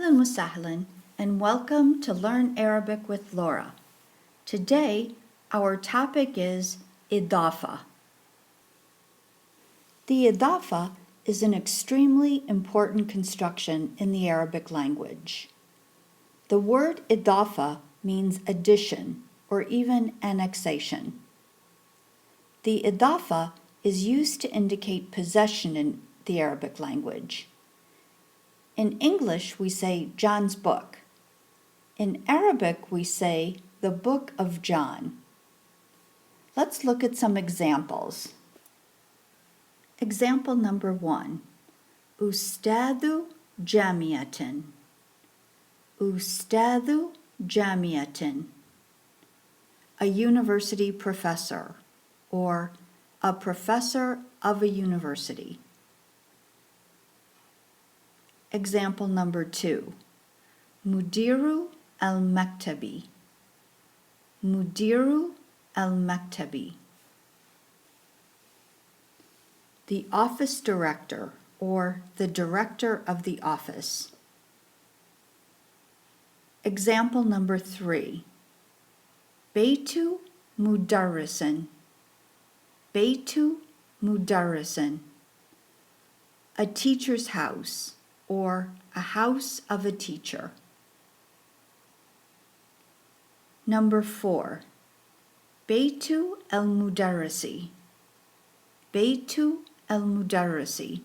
Ahlan wa sahlan, and welcome to Learn Arabic with Laura. Today, our topic is Idafa. The Idafa is an extremely important construction in the Arabic language. The word Idafa means addition or even annexation. The Idafa is used to indicate possession in the Arabic language. In English, we say John's book. In Arabic, we say the book of John. Let's look at some examples. Example number 1. Ustadhu Jamiatin. Ustadhu Jamiatin. A university professor, or a professor of a university. Example number 2. Mudiru al-Maktabi. Mudiru al-Maktabi. The office director, or the director of the office. Example number 3. Beitu mudarrisin. Beitu mudarrisin. A teacher's house, or a house of a teacher. Number 4. Beitu al-Mudarrisi. Beitu al-Mudarrisi.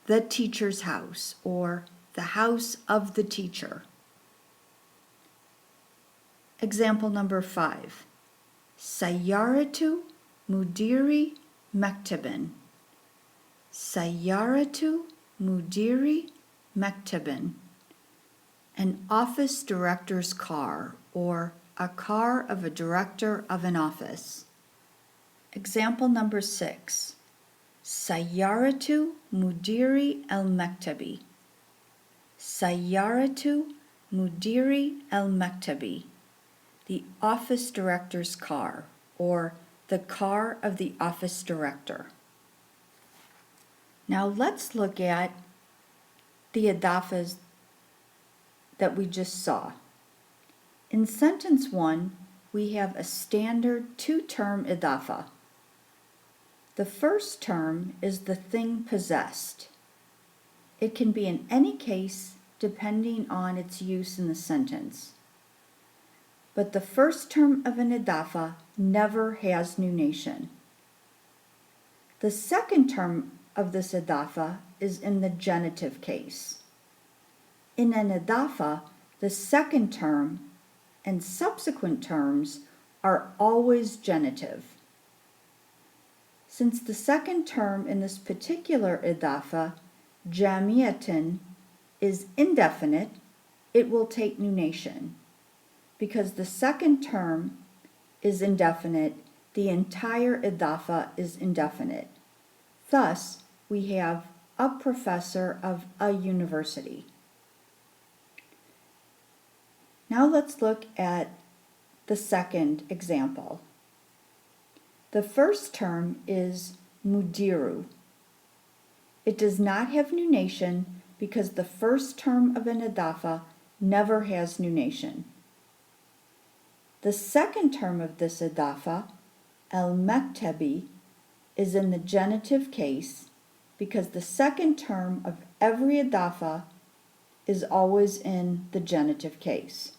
The teacher's house, or the house of the teacher. Example number 5. Sayyaratu mudiri maktabin. Sayyaratu mudiri maktabin. An office director's car, or a car of a director of an office. Example number 6. Sayyaratu mudiri al-maktabi. Sayyaratu mudiri al-maktabi. The office director's car, or the car of the office director. Now let's look at the idafas that we just saw. In sentence 1, we have a standard 2-term idafa. The first term is the thing possessed. It can be in any case depending on its use in the sentence. But the first term of an idafa never has nunation. The second term of this idafa is in the genitive case. In an idafa, the second term and subsequent terms are always genitive. Since the second term in this particular idafa, jamiatin, is indefinite, it will take nunation. Because the second term is indefinite, the entire idafa is indefinite. Thus, we have a professor of a university. Now let's look at the second example. The first term is mudiru. It does not have nunation because the first term of an idafa never has nunation. The second term of this idafa, al-maktabi, is in the genitive case because the second term of every idafa is always in the genitive case.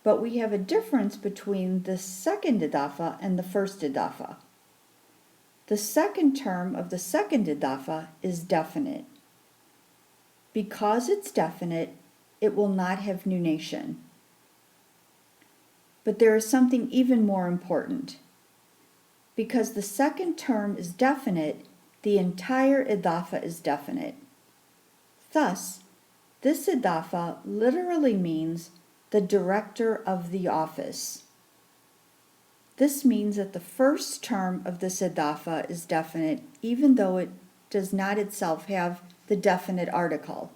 But we have a difference between the second idafa and the first idafa. The second term of the second idafa is definite. Because it's definite, it will not have nunation. But there is something even more important. Because the second term is definite, the entire idafa is definite. Thus, this idafa literally means the director of the office. This means that the first term of this idafa is definite, even though it does not itself have the definite article.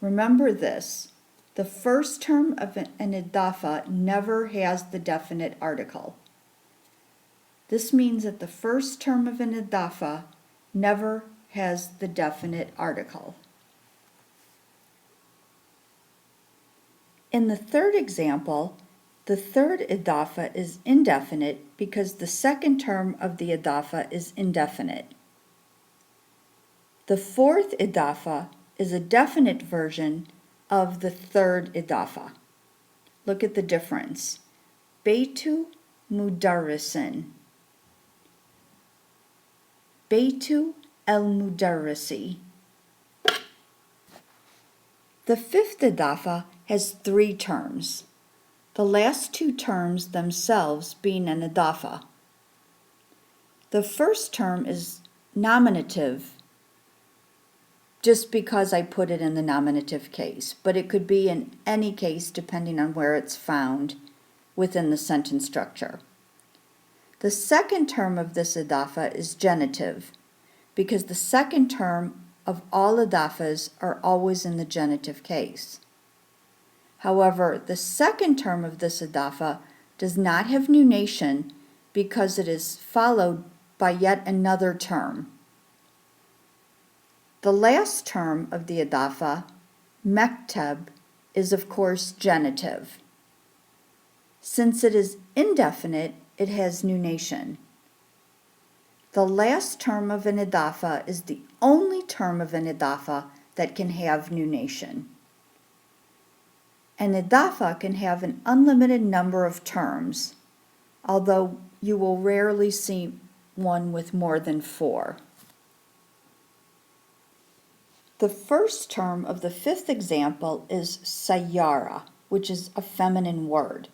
Remember this. The first term of an idafa never has the definite article. This means that the first term of an idafa never has the definite article. In the third example, the third Idafa is indefinite because the second term of the Idafa is indefinite. The fourth Idafa is a definite version of the third Idafa. Look at the difference. Beitu mudarrisin. Beitu el mudarrisi. The fifth Idafa has three terms, the last two terms themselves being an Idafa. The first term is nominative, just because I put it in the nominative case, but it could be in any case depending on where it's found within the sentence structure. The second term of this Idafa is genitive, because the second term of all Idafas are always in the genitive case. However, the second term of this Idafa does not have nunation because it is followed by yet another term. The last term of the Idafa, mekteb, is of course genitive. Since it is indefinite, it has nunation. The last term of an Idafa is the only term of an Idafa that can have nunation. An Idafa can have an unlimited number of terms, although you will rarely see one with more than 4. The first term of the fifth example is sayara, which is a feminine word.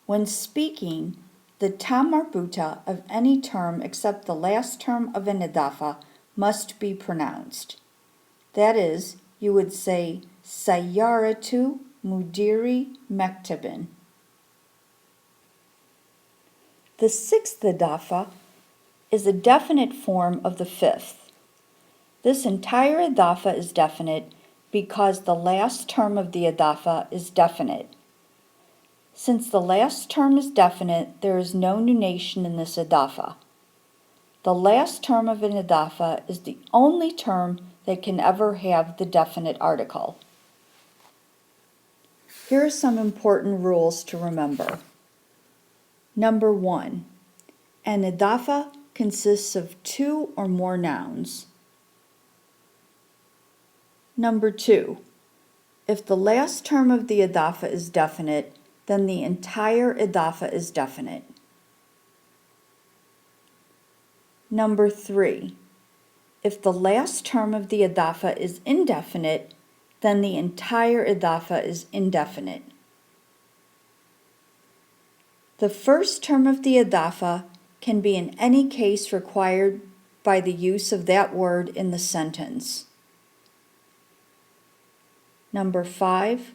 When speaking, the tam marbuta of any term except the last term of an Idafa must be pronounced. That is, you would say sayaratu mudiri mektabin. The sixth Idafa is a definite form of the fifth. This entire Idafa is definite because the last term of the Idafa is definite. Since the last term is definite, there is no nunation in this Idafa. The last term of an Idafa is the only term that can ever have the definite article. Here are some important rules to remember. Number 1. An Idafa consists of 2 or more nouns. Number 2. If the last term of the Idafa is definite, then the entire Idafa is definite. Number 3. If the last term of the Idafa is indefinite, then the entire Idafa is indefinite. The first term of the Idafa can be in any case required by the use of that word in the sentence. Number 5.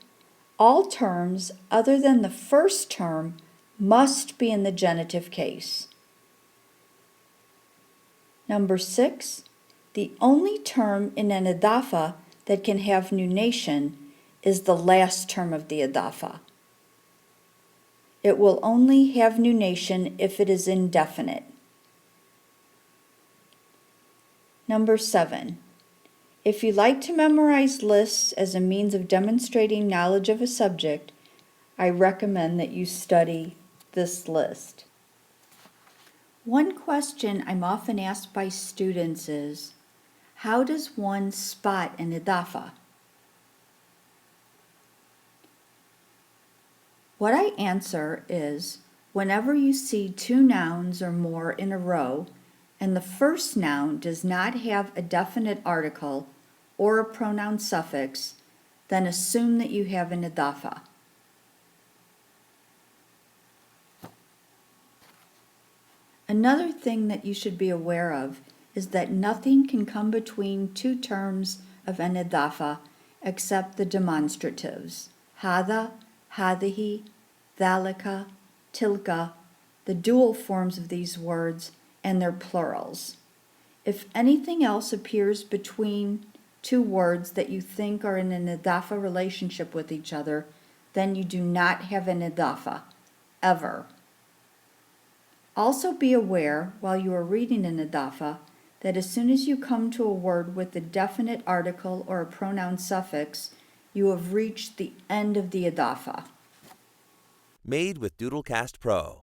All terms other than the first term must be in the genitive case. Number 6. The only term in an Idafa that can have nunation is the last term of the Idafa. It will only have nunation if it is indefinite. Number 7. If you like to memorize lists as a means of demonstrating knowledge of a subject, I recommend that you study this list. One question I'm often asked by students is, how does one spot an Idafa? What I answer is, whenever you see 2 nouns or more in a row, and the first noun does not have a definite article or a pronoun suffix, then assume that you have an Idafa. Another thing that you should be aware of is that nothing can come between 2 terms of an Idafa except the demonstratives, hada, hadihi, dhalika, tilka, the dual forms of these words, and their plurals. If anything else appears between 2 words that you think are in an Idafa relationship with each other, then you do not have an Idafa, ever. Also be aware, while you are reading an Idafa, that as soon as you come to a word with a definite article or a pronoun suffix, you have reached the end of the Idafa. Made with Doodlecast Pro.